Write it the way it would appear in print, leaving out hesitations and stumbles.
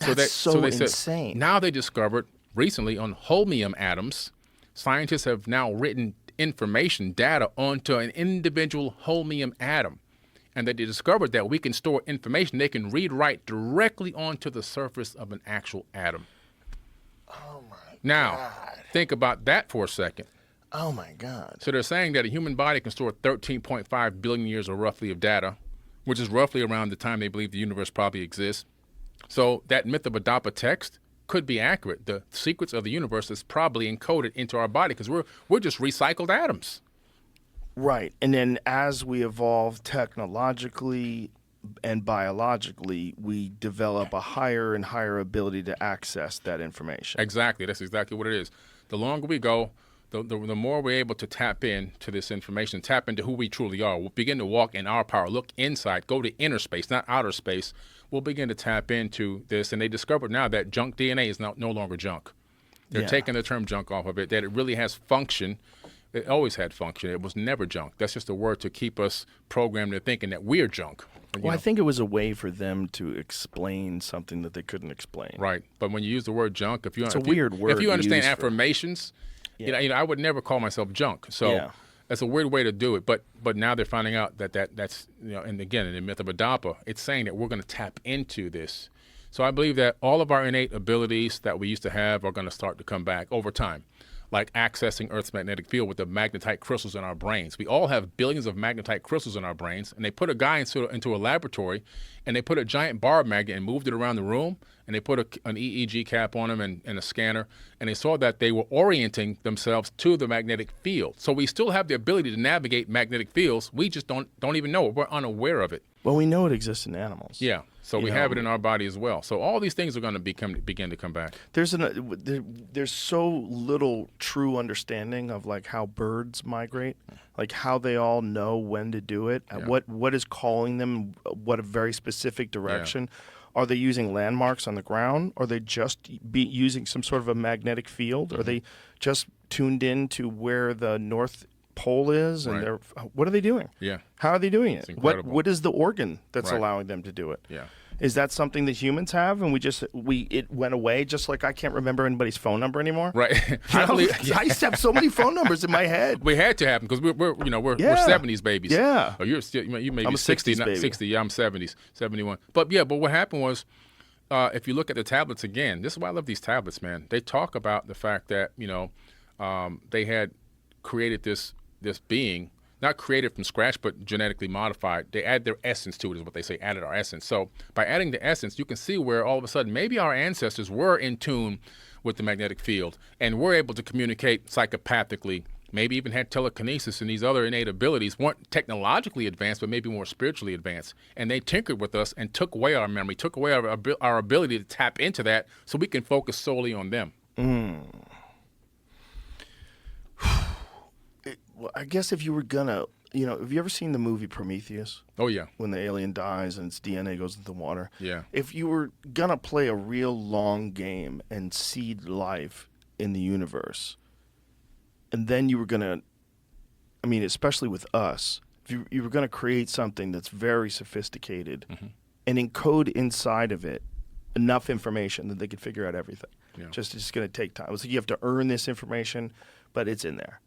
That's so they said, insane. now they discovered recently on Holmium atoms, scientists have now written information, data onto an individual Holmium atom. And they discovered that we can store information. They can read write directly onto the surface of an actual atom. Oh, my Now, God. think about that for a second. Oh, my God. So they're saying that a human body can store 13.5 billion years or roughly of data, which is roughly around the time they believe the universe probably exists. So that myth of Adapa text could be accurate. The secrets of the universe is probably encoded into our body because we're just recycled atoms. Right. And then as we evolve technologically and biologically, we develop a higher and higher ability to access that information. Exactly. That's exactly what it is. The longer we go, the more we're able to tap into this information, tap into who we truly are. We'll begin to walk in our power, look inside, go to inner space, not outer space. We'll begin to tap into this. And they discovered now that junk DNA is no longer junk. They're taking the term junk off of it, that it really has function. It always had function. It was never junk. That's just a word to keep us programmed into thinking that we're junk. Well, I think it was a way for them to explain something that they couldn't explain. Right. But when you use the word junk, It's a weird word if you to understand use for- affirmations, you know, I would never call myself junk. So that's a weird way to do it. But now they're finding out that's, you know, and again, in the myth of Adapa, it's saying that we're going to tap into this. So I believe that all of our innate abilities that we used to have are going to start to come back over time, like accessing Earth's magnetic field with the magnetite crystals in our brains. We all have billions of magnetite crystals in our brains, and they put a guy into a laboratory, and they put a giant bar magnet and moved it around the room, and they put an EEG cap on him and a scanner, and they saw that they were orienting themselves to the magnetic field. So we still have the ability to navigate magnetic fields. We just don't even know it. We're unaware of it. Well, we know it exists in animals. Yeah. So we have it in our body as well. So all these things are going to begin to come back. There's so little true understanding of like how birds migrate, like how they all know when to do it, what is calling them, what a very specific direction. Are they using landmarks on the ground? Are they just using some sort of a magnetic field? Are they just tuned in to where the North Pole is? And what are they doing? Yeah. How are they doing it? Incredible. What is the organ that's allowing them to do it? Yeah. Is that something that humans have, and it went away? Just like I can't remember anybody's phone number anymore. Right. I used to have so many phone numbers in my head. We had to have them because we're 70s babies. Yeah. Oh, you may I'm be a 60, 60s not baby. 60. Yeah, I'm 70s, 71. But what happened was, if you look at the tablets again, this is why I love these tablets, man. They talk about the fact that they had created this being. Not created from scratch, but genetically modified. They add their essence to it, is what they say, added our essence. So by adding the essence, you can see where all of a sudden maybe our ancestors were in tune with the magnetic field and were able to communicate psychopathically, maybe even had telekinesis and these other innate abilities, weren't technologically advanced, but maybe more spiritually advanced. And they tinkered with us and took away our memory, took away our ability to tap into that so we can focus solely on them. Well, I guess if you were gonna, have you ever seen the movie Prometheus? Oh, yeah. When the alien dies and its DNA goes into the water. Yeah. If you were gonna play a real long game and seed life in the universe, and then you were gonna, especially with us, if you were gonna create something that's very sophisticated and encode inside of it enough information that they could figure out everything. Yeah. It's just gonna take time. It's like you have to earn this information, but it's in there.